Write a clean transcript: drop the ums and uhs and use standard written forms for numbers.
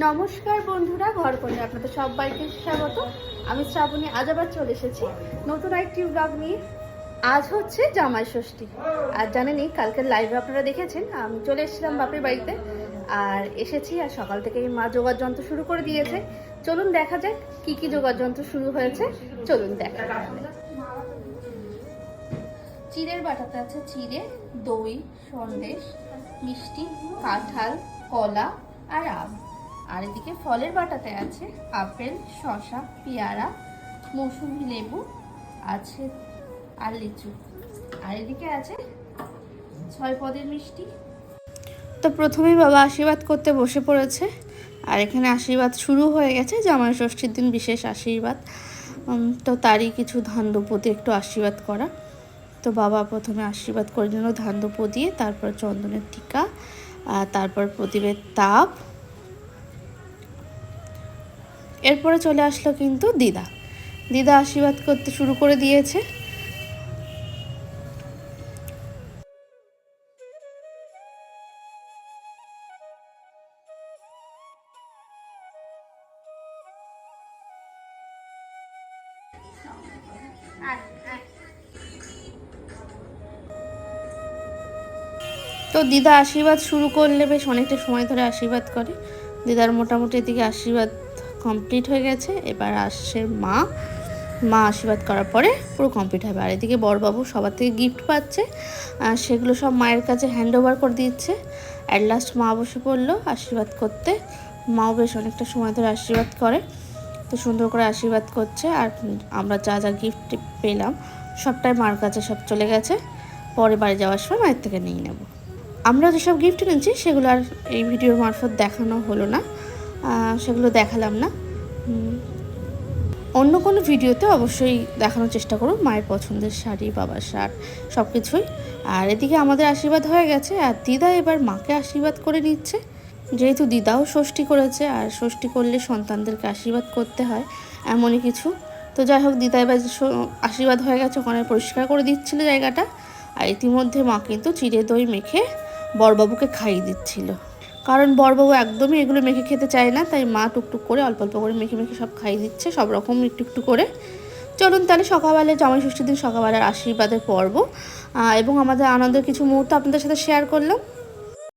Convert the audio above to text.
নমস্কার বন্ধুরা, ঘর কোণে আপনাদের সবাইকে স্বাগত। আমি শ্রাবণী আজ আবার চলে এসেছি নতুন একটি ব্লগ নিয়ে। আজ হচ্ছে জামাই ষষ্ঠী। আর জানেনই কালকের লাইভে আপনারা দেখেছেন আমি চলে এসেছিলাম বাপের বাড়িতে। আর এসেছি আর সকাল থেকে মা জোগাড় যন্ত্র শুরু করে দিয়েছে। চলুন দেখা যাক কি কি জোগাড় যন্ত্র শুরু হয়েছে। চলুন দেখা যাক। চিড়ের বাটাতে আছে চিড়ে, দই, সন্দেশ, মিষ্টি, কাঁঠাল, কলা আর আম। আর এদিকে ফলের বাটাতে আছে আপেল, শসা, পেয়ারা, মৌসুমী লেবু আছে আর লিচু। আর এদিকে আছে 6 পদের মিষ্টি। তো প্রথমেই বাবা আশীর্বাদ করতে বসে পড়েছে। আর এখানে আশীর্বাদ শুরু হয়ে গেছে, জামাই ষষ্ঠীর দিন বিশেষ আশীর্বাদ। তো তারই কিছু ধান দুপতি একটু আশীর্বাদ করা। তো বাবা প্রথমে আশীর্বাদ করে নিল ধান দুপো দিয়ে, তারপর চন্দনের টিকা, তারপর প্রদীপের তাপ। এরপরে চলে আসলো কিন্তু দিদা আশীর্বাদ করতে শুরু করে দিয়েছে। তো দিদা আশীর্বাদ শুরু করলে বেশ অনেকটা সময় ধরে আশীর্বাদ করে। দিদার মোটামুটি এদিকে আশীর্বাদ কমপ্লিট হয়ে গেছে। এবার আসছে মা আশীর্বাদ করার পরে পুরো কমপ্লিট হবে। আর এদিকে বড়বাবু সবার থেকে গিফট পাচ্ছে, সেগুলো সব মায়ের কাছে হ্যান্ড ওভার করে দিচ্ছে। অ্যাট লাস্ট মা বসে পড়লো আশীর্বাদ করতে। মাও বেশ অনেকটা সময় ধরে আশীর্বাদ করে। তো সুন্দর করে আশীর্বাদ করছে। আর আমরা যা যা গিফট পেলাম সবটাই মার কাছে সব চলে গেছে। পরে বাড়ি যাওয়ার সময় মায়ের থেকে নিয়ে নেব। আমরা যেসব গিফট এনেছি সেগুলো আর এই ভিডিওর মারফত দেখানো হলো না, সেগুলো দেখালাম না। অন্য কোনো ভিডিওতে অবশ্যই দেখানোর চেষ্টা করব মায়ের পছন্দের শাড়ি, বাবার শার্ট, সব কিছুই। আর এদিকে আমাদের আশীর্বাদ হয়ে গেছে। আর দিদা এবার মাকে আশীর্বাদ করে নিচ্ছে। যেহেতু দিদাও ষষ্ঠী করেছে, আর ষষ্ঠী করলে সন্তানদেরকে আশীর্বাদ করতে হয়, এমনই কিছু। তো যাই হোক, দিদা এবার আশীর্বাদ হয়ে গেছে, ওখানে পরিষ্কার করে দিচ্ছিল জায়গাটা। আর ইতিমধ্যে মা কিন্তু চিড়ে দই মেখে বড়বাবুকে খাইয়ে দিচ্ছিল। কারণ বড়বাবু একদমই এগুলো মেখে খেতে চায় না, তাই মা টুকটুক করে অল্প অল্প করে মেখে মেখে সব খাইয়ে দিচ্ছে, সব রকম একটু একটু করে। চলুন তাহলে সকালবেলায় জামাই ষষ্ঠীর দিন সকালবেলার আশীর্বাদের পর্ব এবং আমাদের আনন্দের কিছু মুহূর্ত আপনাদের সাথে শেয়ার করলাম।